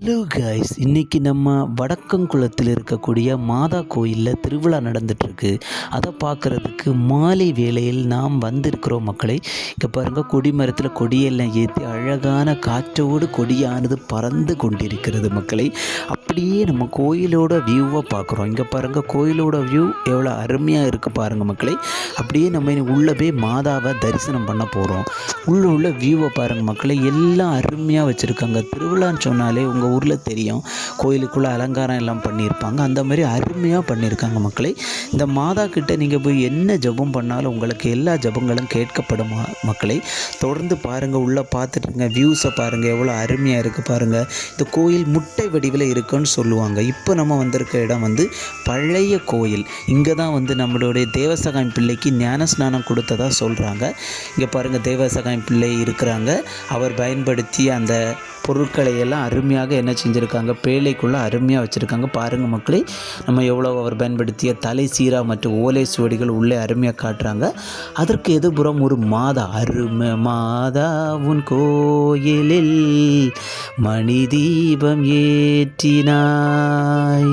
Hello guys, இன்றைக்கி நம்ம வடக்கங்குளத்தில் இருக்கக்கூடிய மாதா கோயிலில் திருவிழா நடந்துகிட்ருக்கு. அதை பார்க்குறதுக்கு மாலை வேளையில் நாம் வந்திருக்கிறோம் மக்களை. இங்கே பாருங்கள், கொடிமரத்தில் கொடியெல்லாம் ஏற்றி அழகான காற்றோடு கொடியானது பறந்து கொண்டிருக்கிறது மக்களை. அப்படியே நம்ம கோயிலோட வியூவை பார்க்குறோம். இங்கே பாருங்கள், கோயிலோட வியூ எவ்வளோ அருமையாக இருக்குது பாருங்கள் மக்களை. அப்படியே நம்ம உள்ளே போய் மாதாவை தரிசனம் பண்ண போகிறோம். உள்ள வியூவை பாருங்கள் மக்களை. எல்லாம் அருமையாக வச்சுருக்காங்க. திருவிழான்னு சொன்னாலே உங்கள் ஊரில் தெரியும், கோயிலுக்குள்ளே அலங்காரம் எல்லாம் பண்ணியிருப்பாங்க. அந்த மாதிரி அருமையாக பண்ணியிருக்காங்க மக்களை. இந்த மாதா கிட்ட நீங்கள் போய் என்ன ஜெபம் பண்ணாலும் உங்களுக்கு எல்லா ஜெபங்களும் கேட்கப்படும் மக்களை. தொடர்ந்து பாருங்கள், உள்ளே பார்த்துட்டுருங்க, வியூஸை பாருங்கள், எவ்வளோ அருமையாக இருக்குது பாருங்கள். இந்த கோயில் முட்டை வடிவில் இருக்குன்னு சொல்லுவாங்க. இப்போ நம்ம வந்திருக்க இடம் பழைய கோயில். இங்கே தான் நம்மளுடைய தேவசகாயம் பிள்ளைக்கு ஞானஸ்நானம் கொடுத்ததாக சொல்கிறாங்க. இங்கே பாருங்கள், தேவசகாயம் பிள்ளை இருக்கிறாங்க. அவர் பயன்படுத்தி அந்த பொருட்களை எல்லாம் அருமையாக என்ன செஞ்சுருக்காங்க, பேழைக்குள்ளே அருமையாக வச்சுருக்காங்க பாருங்கள் மக்களே. நம்ம எவ்வளோ அவர் பயன்படுத்திய தலை சீரா மற்றும் ஓலை சுவடிகள் உள்ளே அருமையாக காட்டுறாங்க. அதற்கு எதிர்புறம் ஒரு மாதா, அருமை மாதா உன் கோயிலில் மணி தீபம் ஏற்றினாய்.